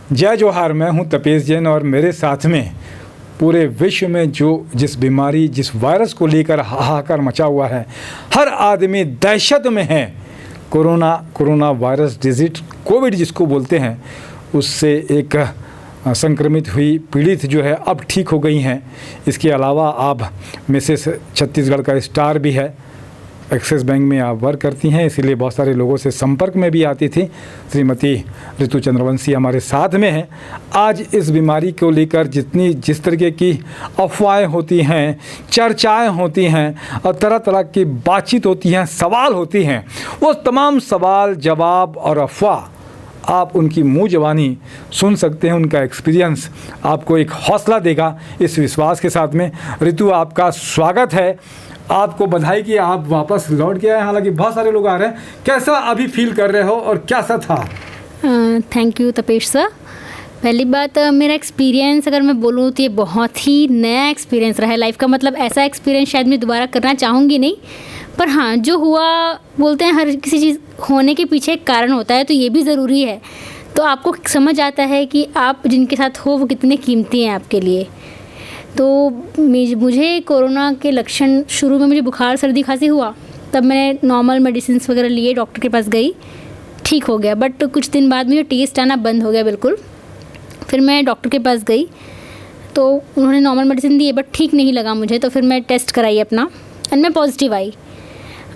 जय जोहार। मैं हूं तपेश जैन और मेरे साथ में पूरे विश्व में जिस बीमारी, जिस वायरस को लेकर हाहाकार मचा हुआ है, हर आदमी दहशत में है। कोरोना वायरस डिजीज, कोविड जिसको बोलते हैं, उससे एक संक्रमित हुई पीड़ित जो है अब ठीक हो गई हैं। इसके अलावा आप मिसेस छत्तीसगढ़ का स्टार भी है, एक्सिस बैंक में आप वर्क करती हैं, इसीलिए बहुत सारे लोगों से संपर्क में भी आती थी। श्रीमती ऋतु चंद्रवंशी हमारे साथ में हैं। आज इस बीमारी को लेकर जिस तरीके की अफवाहें होती हैं, चर्चाएं होती हैं और तरह तरह की बातचीत होती हैं, सवाल होती हैं, वो तमाम सवाल, जवाब और अफवाह आप उनकी मुँह ज़बानी सुन सकते हैं। उनका एक्सपीरियंस आपको एक हौसला देगा, इस विश्वास के साथ में। ऋतु, आपका स्वागत है। आपको बधाई कि आप वापस लौट के आए, हालांकि बहुत सारे लोग आ रहे हैं। कैसा अभी फील कर रहे हो और क्या सा था? Thank you Tapesh sir. पहली बात, मेरा एक्सपीरियंस अगर मैं बोलूँ तो ये बहुत ही नया एक्सपीरियंस रहा है लाइफ का। मतलब ऐसा एक्सपीरियंस शायद मैं दोबारा करना चाहूँगी नहीं, पर हाँ, जो हुआ, बोलते हैं हर किसी चीज़ होने के पीछे एक कारण होता है, तो ये भी ज़रूरी है। तो आपको समझ आता है कि आप जिनके साथ हो वो कितने कीमती हैं आपके लिए। तो मुझे कोरोना के लक्षण, शुरू में मुझे बुखार, सर्दी, खांसी हुआ, तब मैंने नॉर्मल मेडिसिन वगैरह लिए, डॉक्टर के पास गई, ठीक हो गया। बट कुछ दिन बाद मुझे टेस्ट आना बंद हो गया बिल्कुल। फिर मैं डॉक्टर के पास गई तो उन्होंने नॉर्मल मेडिसिन दी, बट ठीक नहीं लगा मुझे। तो फिर मैं टेस्ट कराई अपना और मैं पॉजिटिव आई।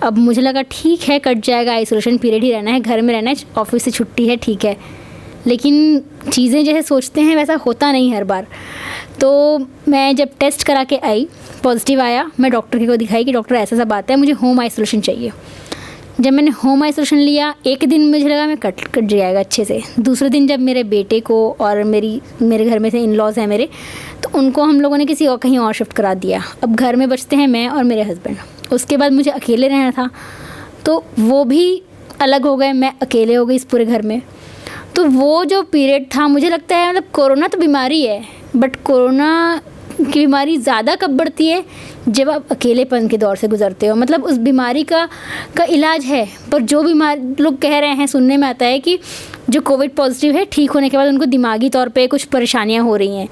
अब मुझे लगा ठीक है, कट जाएगा, आइसोलेशन पीरियड ही रहना है, घर में रहना है, ऑफिस से छुट्टी है, ठीक है। लेकिन चीज़ें जैसे सोचते हैं वैसा होता नहीं हर बार। तो मैं जब टेस्ट करा के आई, पॉजिटिव आया, मैं डॉक्टर को दिखाई कि डॉक्टर ऐसा बात है, मुझे होम आइसोलेशन चाहिए। जब मैंने होम आइसोलेशन लिया, एक दिन मुझे लगा मैं कट जाएगा अच्छे से। दूसरे दिन जब मेरे बेटे को और मेरे घर में से इन-लॉज हैं मेरे, तो उनको हम लोगों ने किसी और कहीं और शिफ्ट करा दिया। अब घर में बचते हैं मैं और मेरे हस्बैंड। उसके बाद मुझे अकेले रहना था, तो वो भी अलग हो गए, मैं अकेले हो गई इस पूरे घर में। तो वो जो पीरियड था, मुझे लगता है, मतलब कोरोना तो बीमारी है, बट कोरोना की बीमारी ज़्यादा कब बढ़ती है, जब आप अकेलेपन के दौर से गुजरते हो। मतलब उस बीमारी का इलाज है, पर जो बीमार लोग कह रहे हैं, सुनने में आता है कि जो कोविड पॉजिटिव है, ठीक होने के बाद उनको दिमागी तौर पे कुछ परेशानियां हो रही हैं।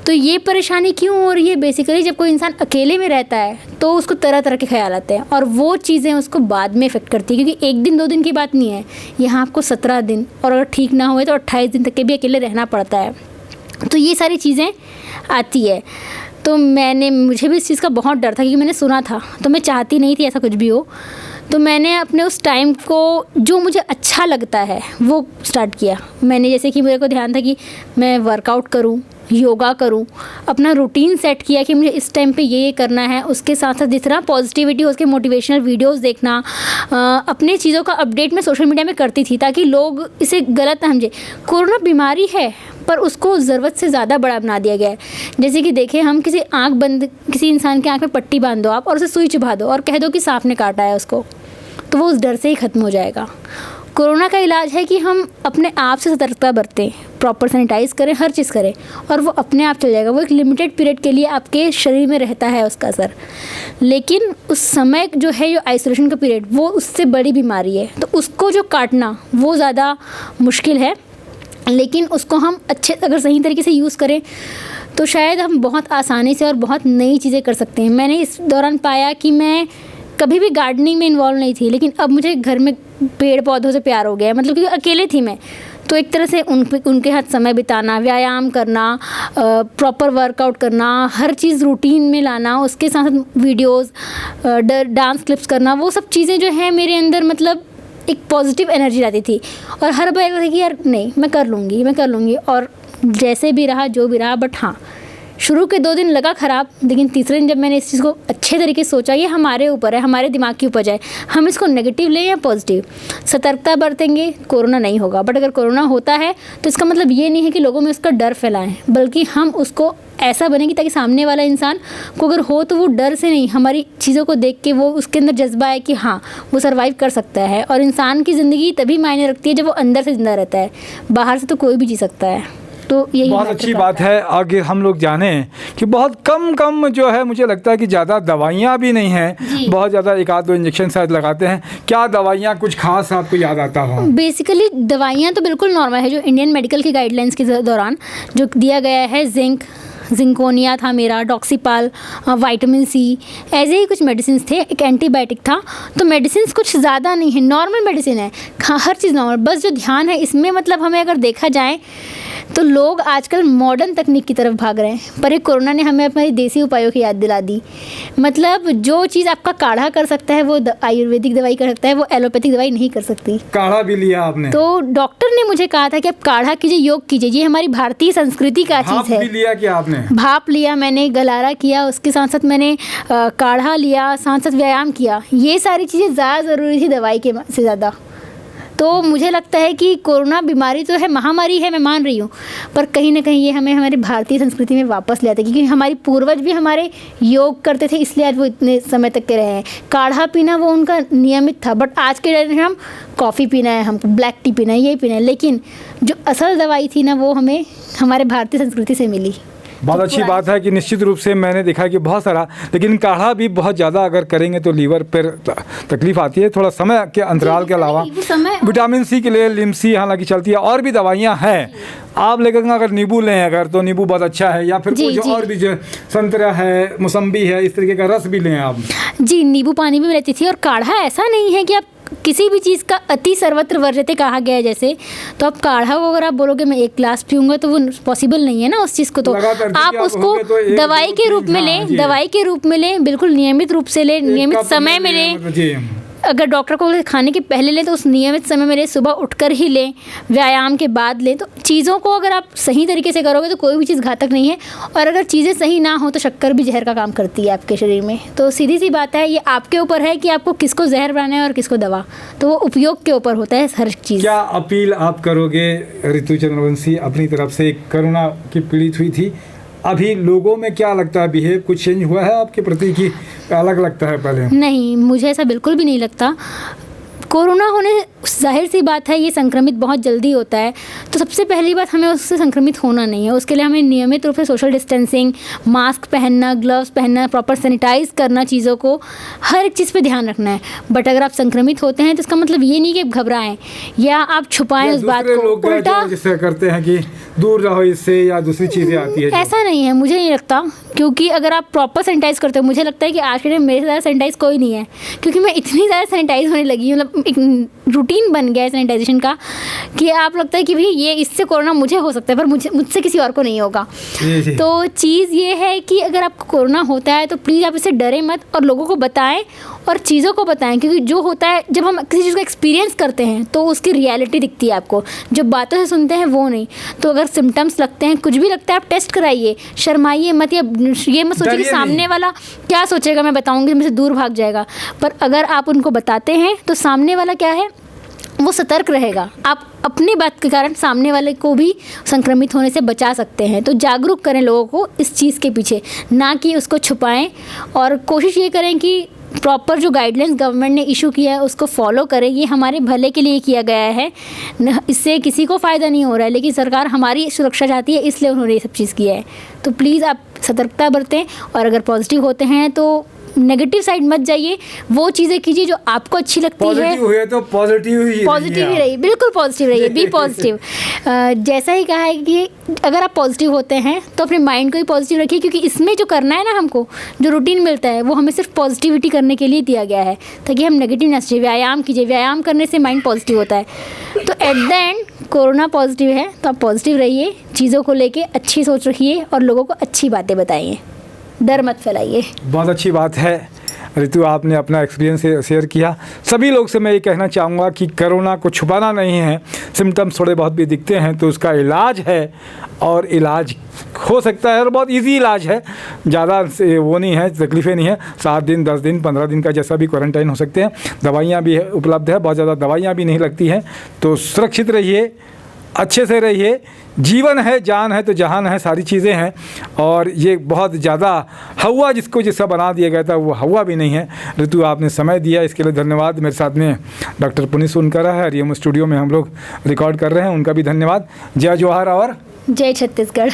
तो ये परेशानी क्यों हो रही है? बेसिकली जब कोई इंसान अकेले में रहता है तो उसको तरह तरह के ख्याल आते हैं, और वो चीज़ें उसको बाद में इफ़ेक्ट करती है, क्योंकि एक दिन दो दिन की बात नहीं है, यहाँ आपको 17 दिन, और अगर ठीक ना हुए तो 28 दिन तक के भी अकेले रहना पड़ता है। तो ये सारी चीज़ें आती है। तो मुझे भी इस चीज़ का बहुत डर था, क्योंकि मैंने सुना था, तो मैं चाहती नहीं थी ऐसा कुछ भी हो। तो मैंने अपने उस टाइम को, जो मुझे अच्छा लगता है वो स्टार्ट किया। मैंने, जैसे कि मेरे को ध्यान था कि मैं वर्कआउट करूं, योगा करूं, अपना रूटीन सेट किया कि मुझे इस टाइम पे ये करना है। उसके साथ साथ जिस तरह पॉजिटिविटी हो, उसके मोटिवेशनल वीडियोस देखना, अपने चीज़ों का अपडेट मैं सोशल मीडिया में करती थी, ताकि लोग इसे गलत ना समझे। कोरोना बीमारी है, पर उसको ज़रूरत से ज़्यादा बड़ा बना दिया गया है। जैसे कि देखें, हम किसी इंसान की आँख में पट्टी बांध दो आप, और उसे सुई चुभा दो और कह दो कि सांप ने काटा है उसको, तो वो उस डर से ही ख़त्म हो जाएगा। कोरोना का इलाज है कि हम अपने आप से सतर्कता बरतें, प्रॉपर सैनिटाइज़ करें, हर चीज़ करें, और वो अपने आप चल जाएगा। वो एक लिमिटेड पीरियड के लिए आपके शरीर में रहता है उसका असर, लेकिन उस समय जो है, जो आइसोलेशन का पीरियड, वो उससे बड़ी बीमारी है। तो उसको जो काटना वो ज़्यादा मुश्किल है, लेकिन उसको हम अगर सही तरीके से यूज़ करें तो शायद हम बहुत आसानी से और बहुत नई चीज़ें कर सकते हैं। मैंने इस दौरान पाया कि मैं कभी भी गार्डनिंग में इन्वॉल्व नहीं थी, लेकिन अब मुझे घर में पेड़ पौधों से प्यार हो गया है। मतलब कि अकेले थी मैं, तो एक तरह से उनके साथ समय बिताना, व्यायाम करना, प्रॉपर वर्कआउट करना, हर चीज़ रूटीन में लाना, उसके साथ साथ वीडियोज़, डांस क्लिप्स करना, वो सब चीज़ें जो है मेरे अंदर, मतलब एक पॉजिटिव एनर्जी लाती थी। और हर बार लगता था कि यार नहीं, मैं कर लूँगी। और जैसे भी रहा, जो भी रहा, बट हाँ, शुरू के 2 दिन लगा ख़राब, लेकिन तीसरे दिन जब मैंने इस चीज़ को अच्छे तरीके से सोचा, ये हमारे ऊपर है, हमारे दिमाग की उपज है, हम इसको नेगेटिव लें या पॉजिटिव। सतर्कता बरतेंगे, कोरोना नहीं होगा। बट अगर कोरोना होता है तो इसका मतलब ये नहीं है कि लोगों में उसका डर फैलाएं, बल्कि हम उसको ऐसा बनेंगे ताकि सामने वाला इंसान को अगर हो तो वो डर से नहीं, हमारी चीज़ों को देख के वो, उसके अंदर जज्बा है कि हाँ, वो सर्वाइव कर सकता है। और इंसान की ज़िंदगी तभी मायने रखती है जब वो अंदर से ज़िंदा रहता है, बाहर से तो कोई भी जी सकता है। तो यही बहुत matter अच्छी करता बात है। आगे हम लोग जानें कि बहुत कम जो है, मुझे लगता है कि ज़्यादा दवाइयाँ भी नहीं हैं, जी। बहुत ज़्यादा एक आध दो इंजेक्शन शायद लगाते हैं। क्या दवाइयाँ कुछ खास आपको याद आता हो? बेसिकली दवाइयाँ तो बिल्कुल नॉर्मल है, जो इंडियन मेडिकल की गाइडलाइंस के दौरान जो दिया गया है, जिंकोनिया था मेरा, डॉक्सीपाल, विटामिन सी, ऐसे ही कुछ मेडिसिन थे, एक एंटीबायोटिक था। तो मेडिसिन कुछ ज़्यादा नहीं है, नॉर्मल मेडिसिन है, हर चीज़ नॉर्मल। बस जो ध्यान है इसमें, मतलब हमें अगर देखा जाए तो लोग आजकल मॉडर्न तकनीक की तरफ भाग रहे हैं, पर ये कोरोना ने हमें अपनी देसी उपायों की याद दिला दी। मतलब जो चीज़ आपका काढ़ा कर सकता है वो आयुर्वेदिक दवाई कर सकता है, वो एलोपैथिक दवाई नहीं कर सकती। काढ़ा भी लिया आपने? तो डॉक्टर ने मुझे कहा था कि आप काढ़ा कीजिए, योग कीजिए, ये हमारी भारतीय संस्कृति का चीज़ है। भी लिया क्या आपने? भाप लिया मैंने, गलारा किया, उसके साथ साथ मैंने काढ़ा लिया, साथ साथ व्यायाम किया। ये सारी चीज़ें ज़्यादा ज़रूरी थी दवाई के से ज़्यादा। तो मुझे लगता है कि कोरोना बीमारी तो है, महामारी है, मैं मान रही हूँ, पर कहीं ना कहीं ये हमें हमारी भारतीय संस्कृति में वापस ले आता है, क्योंकि हमारी पूर्वज भी हमारे योग करते थे, इसलिए आज वो इतने समय तक के रहे हैं। काढ़ा पीना वो उनका नियमित था, बट आज के जनरेशन हम कॉफ़ी पीना है, हमको ब्लैक टी पीना है, यही पीना है, लेकिन जो असल दवाई थी ना वो हमें हमारे भारतीय संस्कृति से मिली। बहुत अच्छी बात है कि निश्चित रूप से मैंने देखा कि बहुत सारा, लेकिन काढ़ा भी बहुत ज़्यादा अगर करेंगे तो लीवर पर तकलीफ आती है, थोड़ा समय के अंतराल के अलावा। विटामिन सी के लिए लिमसी हालांकि चलती है, और भी दवाइयाँ हैं। आप लेकिन अगर नींबू लें अगर, तो नींबू बहुत अच्छा है, या फिर कुछ और भी, जो संतरा है, मौसम्बी है, इस तरीके का रस भी लें आप। जी, नींबू पानी भी लेती थी। और काढ़ा ऐसा नहीं है कि आप किसी भी चीज़ का अति सर्वत्र वर्जते कहा गया है जैसे, तो आप काढ़ा को अगर आप बोलोगे मैं 1 गिलास पीऊँगा तो वो पॉसिबल नहीं है ना उस चीज़ को। तो आप उसको दवाई के रूप में लें, दवाई के रूप में लें, बिल्कुल नियमित रूप से लें, नियमित समय में लें। अगर डॉक्टर को खाने के पहले लें तो उस नियमित समय में लें, सुबह उठकर ही लें, व्यायाम के बाद लें। तो चीज़ों को अगर आप सही तरीके से करोगे तो कोई भी चीज़ घातक नहीं है। और अगर चीज़ें सही ना हो तो शक्कर भी जहर का काम करती है आपके शरीर में। तो सीधी सी बात है, ये आपके ऊपर है कि आपको किसको जहर बनाना है और किसको दवा। तो वो उपयोग के ऊपर होता है हर चीज़। क्या अपील आप करोगे ऋतु चंद्रवंशी अपनी तरफ से? कोरोना की पीड़ित हुई थी, अभी लोगों में क्या लगता है, बिहेव कुछ चेंज हुआ है आपके प्रति कि अलग लगता है पहले? नहीं, मुझे ऐसा बिल्कुल भी नहीं लगता। कोरोना होने, जाहिर सी बात है ये संक्रमित बहुत जल्दी होता है, तो सबसे पहली बात हमें उससे संक्रमित होना नहीं है। उसके लिए हमें नियमित रूप से सोशल डिस्टेंसिंग, मास्क पहनना, ग्लव्स पहनना, प्रॉपर सैनिटाइज करना, चीज़ों को हर एक चीज़ पे ध्यान रखना है। बट अगर आप संक्रमित होते हैं तो इसका मतलब ये नहीं कि आप घबराएं या आप छुपाएं उस बात को। उल्टा जैसे करते हैं कि दूर रहो इससे, या दूसरी चीज़ें आती है, ऐसा नहीं है, मुझे नहीं लगता। क्योंकि अगर आप प्रॉपर सैनिटाइज करते हो, मुझे लगता है कि आज के टाइम मेरे से ज़्यादा सैनिटाइज कोई नहीं है, क्योंकि मैं इतनी ज़्यादा सैनिटाइज होने लगी हूँ, मतलब एक रूटीन बन गया है सैनिटाइजेशन का, कि आप लगता है कि भाई ये इससे कोरोना मुझे हो सकता है पर मुझसे किसी और को नहीं होगा। तो चीज़ ये है कि अगर आपको कोरोना होता है तो प्लीज़ आप इससे डरें मत और लोगों को बताएं और चीज़ों को बताएं, क्योंकि जो होता है जब हम किसी चीज़ को एक्सपीरियंस करते हैं तो उसकी रियलिटी दिखती है आपको, जो बातों से सुनते हैं वो नहीं। तो अगर सिम्टम्स लगते हैं, कुछ भी लगता है, आप टेस्ट कराइए, शर्माइए मत, या ये मत सोचिए कि सामने वाला क्या सोचेगा, मैं बताऊंगी मुझसे दूर भाग जाएगा। पर अगर आप उनको बताते हैं तो सामने वाला क्या है, वो सतर्क रहेगा। आप अपनी बात के कारण सामने वाले को भी संक्रमित होने से बचा सकते हैं। तो जागरूक करें लोगों को इस चीज़ के पीछे, ना कि उसको छुपाएं। और कोशिश ये करें कि प्रॉपर जो गाइडलाइंस गवर्नमेंट ने इशू किया है उसको फॉलो करें। ये हमारे भले के लिए किया गया है, इससे किसी को फ़ायदा नहीं हो रहा है, लेकिन सरकार हमारी सुरक्षा चाहती है, इसलिए उन्होंने ये सब चीज़ किया है। तो प्लीज़ आप सतर्कता बरतें, और अगर पॉजिटिव होते हैं तो नेगेटिव साइड मत जाइए, वो चीज़ें कीजिए जो आपको अच्छी लगती है। पॉजिटिव हुए तो पॉजिटिव ही रहिए, बिल्कुल पॉजिटिव रहिए, बी पॉजिटिव। जैसा ही कहा है कि अगर आप पॉजिटिव होते हैं तो अपने माइंड को ही पॉजिटिव रखिए, क्योंकि इसमें जो करना है ना, हमको जो रूटीन मिलता है वो हमें सिर्फ पॉजिटिविटी करने के लिए दिया गया है, ताकि हम नेगेटिव ना सोचें। व्यायाम कीजिए, व्यायाम करने से माइंड पॉजिटिव होता है। तो at the end corona positive है तो आप पॉजिटिव रहिए, चीज़ों को लेके अच्छी सोच रखिए और लोगों को अच्छी बातें बताइए, डर मत फैलाइए। बहुत अच्छी बात है ऋतु, आपने अपना एक्सपीरियंस शेयर किया। सभी लोग से मैं ये कहना चाहूँगा कि कोरोना को छुपाना नहीं है। सिम्टम्स थोड़े बहुत भी दिखते हैं तो उसका इलाज है, और इलाज हो सकता है और बहुत इजी इलाज है, ज़्यादा वो नहीं है, तकलीफ़ें नहीं है। 7 दिन, 10 दिन, 15 दिन का जैसा भी क्वारंटाइन हो सकते हैं। दवाइयाँ भी उपलब्ध है, बहुत ज़्यादा दवाइयाँ भी नहीं लगती हैं। तो सुरक्षित रहिए अच्छे से रहिए। जीवन है, जान है तो जहान है, सारी चीज़ें हैं। और ये बहुत ज़्यादा हवा जिसका बना दिया गया था वो हवा भी नहीं है। ऋतु, आपने समय दिया इसके लिए धन्यवाद। मेरे साथ में डॉक्टर पुनीत सोनकर है, हरिओम स्टूडियो में हम लोग रिकॉर्ड कर रहे हैं, उनका भी धन्यवाद। जय जवाहर और जय छत्तीसगढ़।